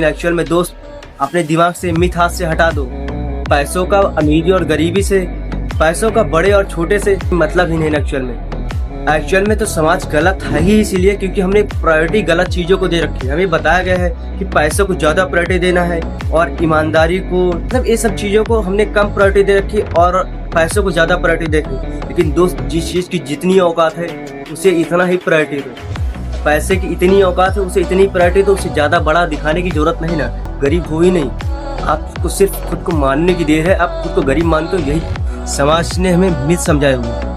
Actual में दोस्त अपने दिमाग से मिथ हाथ से हटा दो। पैसों का अमीरी और गरीबी से, पैसों का बड़े और छोटे से मतलब ही नहीं। एक्चुअल में तो समाज गलत है ही इसीलिए क्योंकि हमने प्रायोरिटी गलत चीजों को दे रखी है। हमें बताया गया है कि पैसों को ज्यादा प्रायोरिटी देना है और ईमानदारी को, मतलब ये सब चीजों को हमने कम प्रायोरिटी दे रखी और पैसों को ज्यादा प्रायोरिटी दे रखी। लेकिन दोस्त, जिस चीज की जितनी औकात है उसे इतना ही प्रायोरिटी दो। पैसे की इतनी औकात है उसे इतनी प्रायोरिटी दो, उसे ज्यादा बड़ा दिखाने की जरूरत नहीं ना। गरीब हो ही नहीं, आपको सिर्फ खुद को मानने की देर है। आप खुद को गरीब मानते हो, यही समाज ने हमें मिथ समझाए हुए।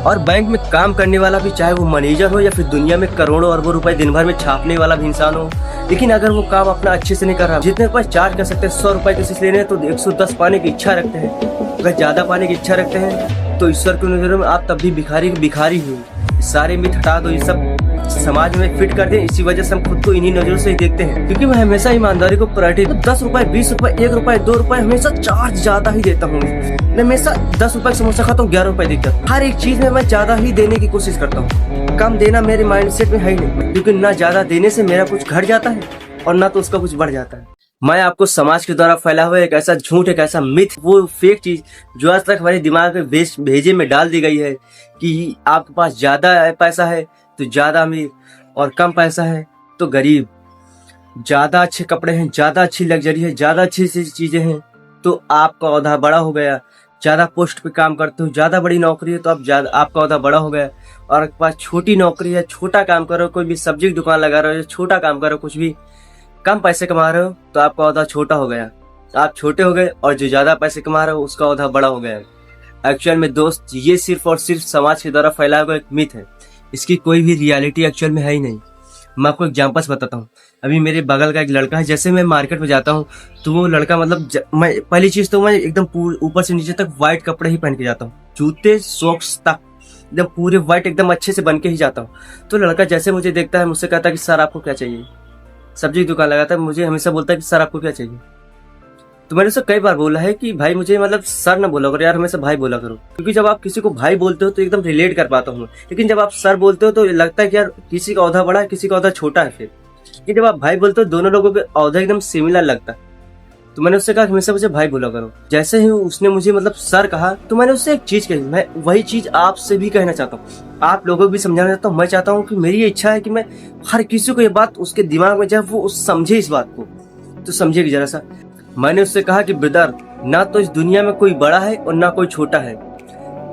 और बैंक में काम करने वाला भी, चाहे वो मैनेजर हो या फिर दुनिया में करोड़ों अरबों रुपए दिन भर में छापने वाला भी इंसान हो, लेकिन अगर वो काम अपना अच्छे से नहीं कर रहा, जितने रुपए चार्ज कर सकते हैं 100 रुपए किसी से लेने हैं तो 110 पाने की इच्छा रखते हैं। अगर ज्यादा पाने की इच्छा रखते हैं तो ईश्वर की नजरों में आप तब भी भिखारी हो। सारे मिथ हटा दो, ये सब समाज में फिट कर दे। इसी वजह से हम खुद को इन्हीं नजरों से ही देखते हैं, क्योंकि मैं हमेशा ईमानदारी को प्रायोरिटी, 10 रुपए 20 रुपए 1 रुपए 2 रुपए हमेशा चार्ज ज्यादा ही देता हूँ। मैं हमेशा 10 रुपए समोसा खाता हूँ 11 रुपए देता हूँ। हर एक चीज में मैं ज्यादा ही देने की कोशिश करता हूँ। कम देना मेरे माइंडसेट में है ही नहीं, क्योंकि ना ज्यादा देने से मेरा कुछ घट जाता है और ना तो उसका कुछ बढ़ जाता है। मैं आपको समाज के द्वारा फैला हुआ एक ऐसा झूठ, एक ऐसा मिथ, वो फेक चीज जो आज तक हमारे दिमाग में भेजे में डाल दी गई है कि आपके पास ज्यादा पैसा है तो ज्यादा अमीर और कम पैसा है तो गरीब। ज्यादा अच्छे कपड़े हैं, ज्यादा अच्छी लग्जरी है, ज्यादा अच्छी चीजें हैं तो आपका औहदा बड़ा हो गया। ज्यादा पोस्ट पे काम करते हो, ज्यादा बड़ी नौकरी है तो आप ज्यादा, आपका औहदा बड़ा हो गया। और आपके पास छोटी नौकरी है, छोटा काम करो, कोई भी सब्जी की दुकान लगा रहे हो, छोटा काम करो, कुछ भी कम पैसे कमा रहे हो तो आपका औहदा छोटा हो गया, आप छोटे हो गए। और जो ज्यादा पैसे कमा रहे हो उसका औहदा बड़ा हो गया। एक्चुअल में दोस्त, ये सिर्फ और सिर्फ समाज के द्वारा फैलाया हुआ एक मिथ है। इसकी कोई भी रियलिटी एक्चुअल में है ही नहीं। मैं आपको एग्जांपल्स बताता हूँ। अभी मेरे बगल का एक लड़का है, जैसे मैं मार्केट में जाता हूँ तो वो लड़का, मतलब मैं पहली चीज तो मैं एकदम ऊपर से नीचे तक व्हाइट कपड़े ही पहन के जाता हूँ, जूते सॉक्स तक एकदम पूरे व्हाइट एकदम अच्छे से बन के ही जाता हूँ। तो लड़का जैसे मुझे देखता है मुझसे कहता है कि सर आपको क्या चाहिए। सब्जी की दुकान लगाता है, मुझे हमेशा बोलता है कि सर आपको क्या चाहिए। तो मैंने उससे कई बार बोला है कि भाई मुझे मतलब सर ना बोला करो यार, हमेशा भाई बोला करो, क्योंकि जब आप किसी को भाई बोलते हो तो एकदम रिलेट कर पाता हूँ। लेकिन जब आप सर बोलते हो तो लगता है कि यार किसी का औहदा बड़ा है, किसी का औहदा छोटा है। फिर कि जब आप भाई बोलते हो दोनों लोगों के औहदा एकदम सिमिलर लगता है। तो मैंने उससे कहा कि हमेशा मुझे भाई बोला करो। जैसे ही उसने मुझे मतलब सर कहा तो मैंने उससे एक चीज कही, मैं वही चीज आपसे भी कहना चाहता हूँ, आप लोगों को भी समझाना चाहता हूँ। मैं चाहता हूँ कि मेरी ये इच्छा है कि मैं हर किसी को ये बात उसके दिमाग में जाए, वो समझे इस बात को, तो समझेगी जरा सा। मैंने उससे कहा कि ब्रदर, ना तो इस दुनिया में कोई बड़ा है और ना कोई छोटा है,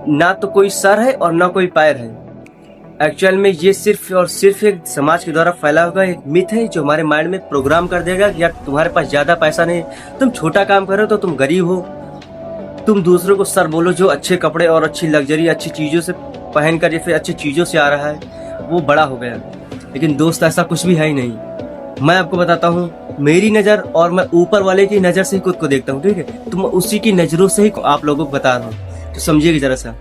ना तो कोई सर है और ना कोई पैर है। एक्चुअल में ये सिर्फ और सिर्फ एक समाज के द्वारा फैला हुआ एक मिथ है जो हमारे माइंड में प्रोग्राम कर देगा कि यार तुम्हारे पास ज्यादा पैसा नहीं, तुम छोटा काम करो तो तुम गरीब हो। तुम दूसरों को सर बोलो जो अच्छे कपड़े और अच्छी लग्जरी अच्छी चीजों से पहन कर या फिर अच्छी चीजों से आ रहा है वो बड़ा हो गया। लेकिन दोस्त, ऐसा कुछ भी है ही नहीं। मैं आपको बताता हूँ, मेरी नजर और मैं ऊपर वाले की नजर से ही खुद को देखता हूँ, ठीक है। तो मैं उसी की नजरों से ही आप लोगों को बता रहा हूँ, तो समझिएगा जरा सा।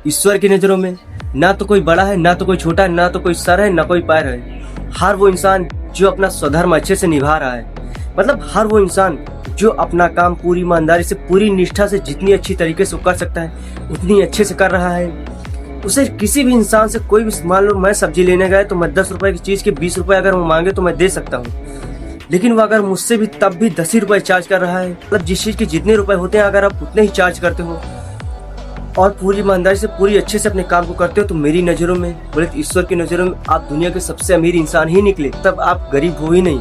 ईश्वर की नजरों में ना तो कोई बड़ा है, ना तो कोई छोटा है, ना तो कोई सर है, ना कोई पैर है। हर वो इंसान जो अपना स्वधर्म अच्छे से निभा रहा है, मतलब हर वो इंसान जो अपना काम पूरी ईमानदारी से, पूरी निष्ठा से जितनी अच्छी तरीके से कर सकता है उतनी अच्छे से कर रहा है, उसे किसी भी इंसान से कोई भी, मान लो मैं सब्जी लेने गए तो मैं 10 रुपए की चीज के 20 रुपए अगर वो मांगे तो मैं दे सकता हूँ, लेकिन वो अगर मुझसे भी तब भी 10 ही रुपए चार्ज कर रहा है। मतलब जिस चीज के जितने रुपए होते हैं अगर आप उतने ही चार्ज करते हो और पूरी ईमानदारी से पूरी अच्छे से अपने काम को करते हो तो मेरी नजरों में, बोले ईश्वर की नजरों में आप दुनिया के सबसे अमीर इंसान ही निकले। तब आप गरीब हो ही नहीं,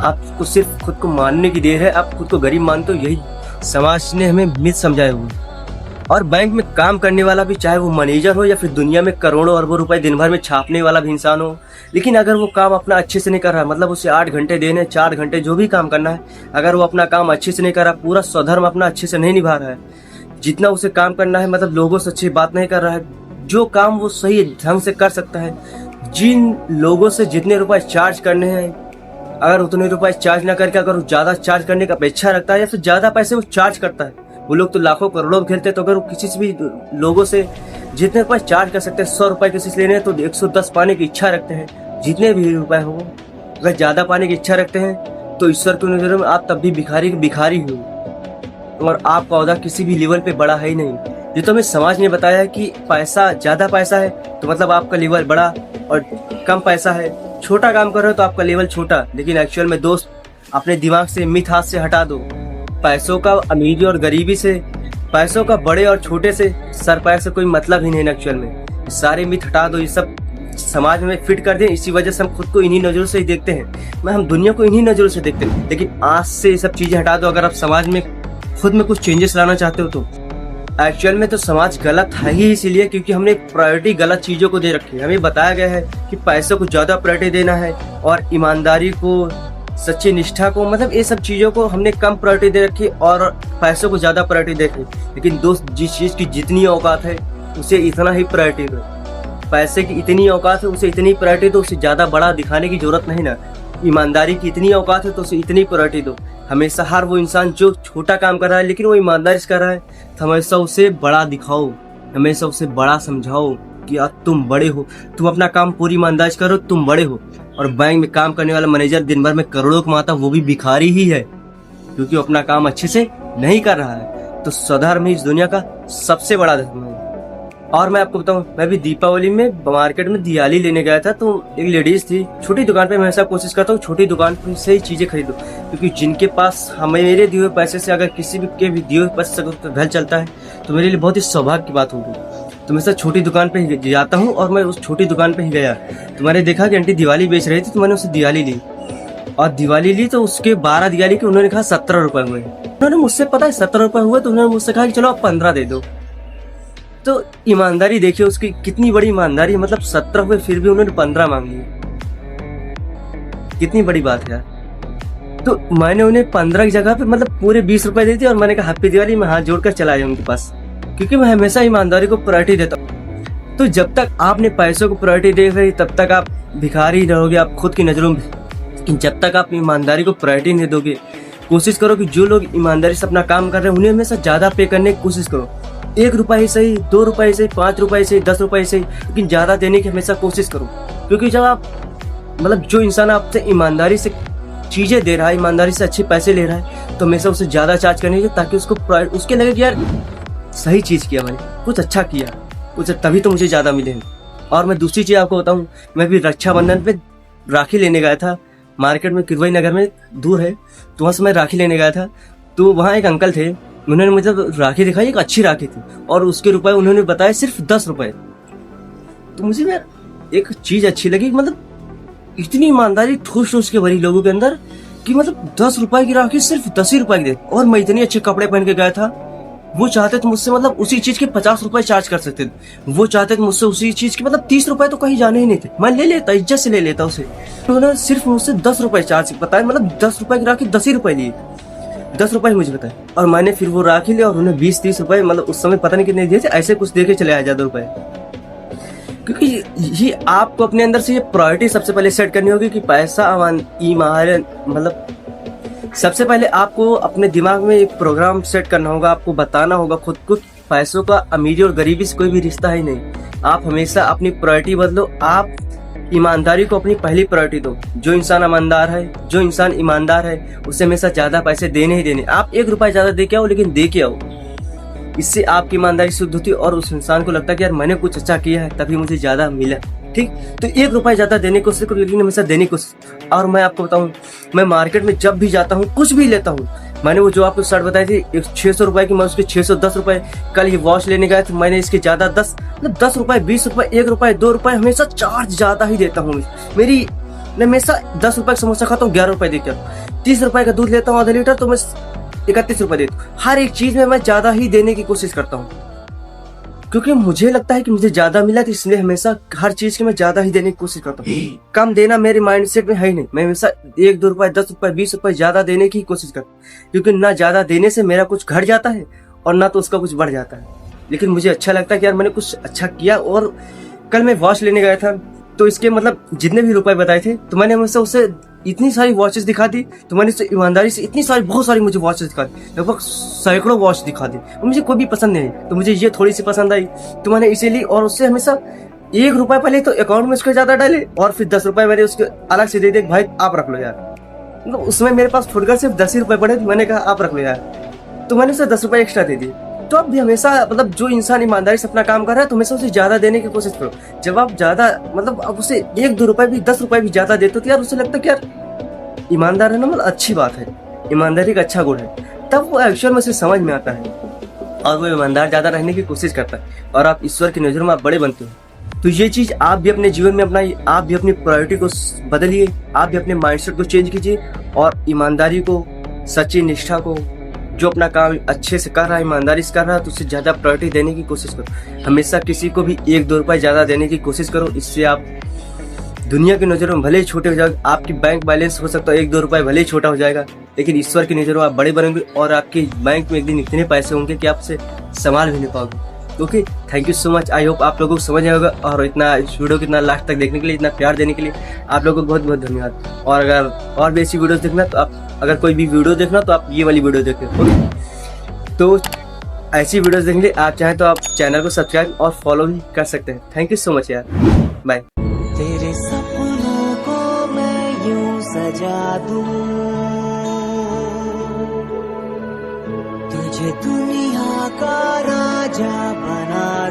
आपको सिर्फ खुद को मानने की देर है। आप खुद को गरीब मानते हो, यही समाज ने हमें मिथ समझाए हुए। और बैंक में काम करने वाला भी, चाहे वो मैनेजर हो या फिर दुनिया में करोड़ों अरबों रुपए दिन भर में छापने वाला भी इंसान हो, लेकिन अगर वो काम अपना अच्छे से नहीं कर रहा, मतलब उसे 8 घंटे देने, 4 घंटे जो भी काम करना है, अगर वो अपना काम अच्छे से नहीं कर रहा, पूरा स्वधर्म अपना अच्छे से नहीं निभा रहा है, जितना उसे काम करना है, मतलब लोगों से अच्छी बात नहीं कर रहा है, जो काम वो सही ढंग से कर सकता है, जिन लोगों से जितने रुपए चार्ज करने हैं अगर उतने रुपए चार्ज ना करके अगर वो ज्यादा चार्ज करने की अपेक्षा रखता है या फिर ज्यादा पैसे वो चार्ज करता है, वो लोग तो लाखों करोड़ों में खेलते हैं, तो अगर वो किसी से भी लोगों से जितने रुपए चार्ज कर सकते हैं, 100 रुपए किसी से लेने हैं तो 110 पाने की इच्छा रखते हैं। जितने भी रुपए हो, अगर ज्यादा पाने की इच्छा रखते हैं तो ईश्वर की नजरों में आप तब भी भिखारी हो और आपका औहदा किसी भी लेवल पे बड़ा है ही नहीं। ये तो हमें समाज ने बताया कि पैसा, ज्यादा पैसा है तो मतलब आपका लेवल बड़ा, और कम पैसा है, छोटा काम कर रहे हो तो आपका लेवल छोटा। लेकिन एक्चुअल में दोस्त, अपने दिमाग से मिथ हाथ से हटा दो। पैसों का अमीरी और गरीबी से, पैसों का बड़े और छोटे से, सर पैर से कोई मतलब ही नहीं है एक्चुअल में। सारे मिथ हटा दो, ये सब समाज में फिट कर दें। इसी वजह से हम खुद को इन्हीं नजरों से ही देखते हैं, हम दुनिया को इन्हीं नजरों से देखते हैं। लेकिन आज से ये सब चीजें हटा दो। अगर आप समाज में खुद में कुछ चेंजेस लाना चाहते हो तो एक्चुअल में तो समाज गलत है ही इसीलिए क्योंकि हमने प्रायोरिटी गलत चीजों को दे रखी है। हमें बताया गया है कि पैसों को ज्यादा प्रायोरिटी देना है और ईमानदारी को, सच्ची निष्ठा को, मतलब ये सब चीजों को हमने कम प्रायोरिटी दे रखी और पैसों को ज्यादा प्रायोरिटी दे रखी। लेकिन दोस्त, जिस चीज की जितनी औकात है उसे इतना ही प्रायोरिटी दो। पैसे की इतनी औकात है उसे इतनी प्रायोरिटी दो, उसे ज्यादा बड़ा दिखाने की जरूरत नहीं ना। ईमानदारी की इतनी औकात है तो उसे इतनी प्रायोरिटी दो। हमेशा हर वो इंसान जो छोटा काम कर रहा है लेकिन वो ईमानदारी से कर रहा है, तो हमेशा उसे बड़ा दिखाओ, हमेशा उसे बड़ा समझाओ कि यार तुम बड़े हो, तुम अपना काम पूरी ईमानदारी से करो, तुम बड़े हो। और बैंक में काम करने वाला मैनेजर दिन भर में करोड़ों कमाता, वो भी भिखारी ही है क्योंकि वो अपना काम अच्छे से नहीं कर रहा है। तो स्वधर्म ही इस दुनिया का सबसे बड़ा धर्म है। और मैं आपको बताऊं, मैं भी दीपावली में मार्केट में दिवाली लेने गया था, तो एक लेडीज थी छोटी दुकान पे। मैं हमेशा कोशिश करता हूँ छोटी दुकान पे से ही चीजें खरीदूं क्योंकि जिनके पास मेरे दिए हुए पैसे से अगर किसी भी के भी दिए हुए पैसे से घर चलता है तो मेरे लिए बहुत ही सौभाग्य की बात होगी। तो मैं सर छोटी दुकान पे ही जाता हूँ और मैं उस छोटी दुकान पे ही गया। तो मैंने देखा कि आंटी दिवाली बेच रही थी, तो मैंने उससे दिवाली ली और दिवाली ली तो उसके 12 दिवाली के उन्होंने कहा 17 रुपए हुए। उन्होंने मुझसे पता है 17 रुपए हुए, तो उन्होंने मुझसे कहा कि चलो आप 15 दे दो। तो ईमानदारी देखिए उसकी कितनी बड़ी ईमानदारी है, मतलब 17 हुए फिर भी उन्होंने 15 मांग लिए। कितनी बड़ी बात है यार। तो मैंने उन्हें 15 की जगह पे मतलब पूरे 20 रुपए दे दिए और मैंने कहा हैप्पी दिवाली। मैं हाथ जोड़कर चला आया उनके पास क्योंकि मैं हमेशा ईमानदारी को प्रायोरिटी देता हूँ। तो जब तक आपने पैसों को प्रायोरिटी दे रही तब तक आप भिखारी रहोगे आप खुद की नजरों में। लेकिन जब तक आप ईमानदारी को प्रायोरिटी नहीं दोगे, कोशिश करो कि जो लोग ईमानदारी से अपना काम कर रहे हैं उन्हें हमेशा ज्यादा पे करने की कोशिश करो। 1 रुपए ही सही, 2 रुपए ही सही, 5 रुपए ही सही, 10 रुपए ही सही, लेकिन ज्यादा देने की हमेशा कोशिश करो। क्योंकि जब आप मतलब जो इंसान आपसे ईमानदारी से चीजें दे रहा है, ईमानदारी से अच्छे पैसे ले रहा है, तो हमेशा उसे ज्यादा चार्ज करने की ताकि उसके लगे कि यार सही चीज किया, मैंने कुछ अच्छा किया, कुछ तभी तो मुझे ज्यादा मिले। और मैं दूसरी चीज आपको बताऊं, मैं भी रक्षाबंधन पे राखी लेने गया था मार्केट में, किरवई नगर में दूर है, तो वहां से मैं राखी लेने गया था। तो वहाँ एक अंकल थे, उन्होंने मुझे राखी दिखाई, एक अच्छी राखी थी और उसके रुपए उन्होंने बताया सिर्फ 10 रुपए। तो मुझे यार एक चीज अच्छी लगी, मतलब इतनी ईमानदारी ठूस ठूस के भरी लोगों के अंदर कि मतलब 10 रुपए की राखी सिर्फ 10 ही रुपए की दे। और मैं इतने अच्छे कपड़े पहन के गया था, वो चाहते थे मुझसे मतलब उसी चीज के 50 रुपए चार्ज कर सकते थे, वो चाहते थे मुझसे उसी चीज के मतलब 30 रुपए तो कहीं जाने ही नहीं थे, मैं ले लेता, इज्जत से ले लेता उसे। तो उन्होंने सिर्फ मुझसे 10 रुपए चार्ज बताया, मतलब 10 रुपए की राखी 10 ही रुपए लिए, 10 रुपए मुझे बताए। और मैंने फिर वो राखी लिया और उन्हें 20-30 रुपए, मतलब उस समय पता नहीं कितने दिए थे, ऐसे कुछ देके चले आए ज्यादा रुपए। क्योंकि ये आपको अपने अंदर से ये प्रायोरिटी सबसे पहले सेट करनी होगी कि पैसा ईमान, मतलब सबसे पहले आपको अपने दिमाग में एक प्रोग्राम सेट करना होगा। आपको बताना होगा खुद को पैसों का अमीरी और गरीबी से कोई भी रिश्ता ही नहीं। आप हमेशा अपनी प्रायोरिटी बदलो, आप ईमानदारी को अपनी पहली प्रायोरिटी दो। जो इंसान ईमानदार है उसे हमेशा ज्यादा पैसे देने ही देने। आप 1 रुपए ज्यादा दे के आओ, लेकिन दे के आओ, इससे आपकी ईमानदारी शुद्ध होती है और उस इंसान को लगता है कि यार मैंने कुछ अच्छा किया है तभी मुझे ज्यादा मिला। ठीक, तो 1 रुपए ज्यादा देने की कोशिश करो, लेकिन हमेशा देने की कोशिश। और मैं आपको बताऊं, मैं मार्केट में जब भी जाता हूँ कुछ भी लेता हूँ, मैंने वो जो आपको शर्ट बताई थी 600 रुपए की, मैं उसके 610 रुपए। कल ये वॉच लेने गया तो मैंने इसके ज्यादा 10 रुपए, 20 रुपए, 1 रुपए, 2 रुपए हमेशा चार्ज ज्यादा ही देता हूँ। मेरी मैं हमेशा 10 रुपए का समोसा खाता हूँ 11 रुपए देकर, 30 रुपए का दूध लेता हूँ आधा लीटर तो मैं 31 रुपए देता हूँ। हर एक चीज में मैं ज्यादा ही देने की कोशिश करता हूँ क्योंकि मुझे लगता है कि मुझे ज्यादा मिला, तो इसलिए हमेशा हर चीज के मैं ज्यादा ही देने की कोशिश करता हूँ। कम देना मेरे माइंडसेट में है ही नहीं। मैं हमेशा 1-2 रुपए, 10 रुपए, 20 रुपए ज्यादा देने की कोशिश करता हूँ, क्योंकि ना ज्यादा देने से मेरा कुछ घट जाता है और ना तो उसका कुछ बढ़ जाता है। लेकिन मुझे अच्छा लगता है कि यार मैंने कुछ अच्छा किया। और कल मैं वॉच लेने गया था, तो इसके मतलब जितने भी रुपए बताए थे, तो मैंने हमेशा उसे इतनी सारी वॉचेस दिखा दी, तो मैंने उसे ईमानदारी से बहुत सारी मुझे वॉचेस दिखा दी, लगभग सैकड़ों वॉच दिखा दी। और मुझे कोई भी पसंद नहीं, तो मुझे ये थोड़ी सी पसंद आई तो मैंने इसे ली। और उससे हमेशा 1 रुपए पहले तो अकाउंट में उसके ज्यादा डाले और फिर 10 रुपए मैंने उसके अलग से दे दिए, भाई आप रख लो यार। मतलब उसमें मेरे पास फुटकर सिर्फ 10 ही रुपए पड़े, मैंने कहा आप रख लो यार, तो मैंने उसे 10 रुपए एक्स्ट्रा दे दिए। तो आप भी हमेशा मतलब जो इंसान ईमानदारी से अपना काम कर रहा है तो हमेशा उसे ज्यादा देने की कोशिश करो। जब आप ज्यादा मतलब आप उसे 1-2 रुपए भी, 10 रुपए भी ज्यादा देते हो तो यार उसे लगता है कि यार ईमानदार रहना मतलब अच्छी बात है, ईमानदारी एक अच्छा गुण है, तब वो एक्चुअल में उसे समझ में आता है और वो ईमानदार ज़्यादा रहने की कोशिश करता है और आप ईश्वर की नज़रों में आप बड़े बनते हो। तो ये चीज़ आप भी अपने जीवन में अपनाइए, आप भी अपनी प्रायोरिटी को बदलिए, आप भी अपने माइंडसेट को चेंज कीजिए और ईमानदारी को, सच्ची निष्ठा को, जो अपना काम अच्छे से कर रहा है, ईमानदारी से कर रहा है, तो उससे ज़्यादा प्रायोरिटी देने की कोशिश करो। हमेशा किसी को भी 1-2 रुपये ज़्यादा देने की कोशिश करो। इससे आप दुनिया की नज़रों में भले ही छोटे हो जाओगे, आपकी बैंक बैलेंस हो सकता है 1-2 रुपये भले ही छोटा हो जाएगा, लेकिन ईश्वर की नज़रों में आप बड़े बनेंगे और आपके बैंक में एक दिन इतने पैसे होंगे कि आपसे संभाल भी नहीं पाओगे। Okay, thank you so much. I hope आप लोगों को समझ आएगा और इतना इस वीडियो को इतना लास्ट तक देखने के लिए, इतना प्यार देने के लिए आप लोगों को बहुत बहुत धन्यवाद। और अगर और भी ऐसी वीडियोस देखना तो आप, अगर कोई भी वीडियो देखना तो आप ये वाली वीडियो देखें। ओके, तो ऐसी वीडियोस देखने के लिए आप चाहें तो आप चैनल को सब्सक्राइब और फॉलो भी कर सकते हैं। थैंक यू सो मच यार, बाय। तेरे सपनों को मैं यूं सजा दूं, तुझे दुनिया का राजा बना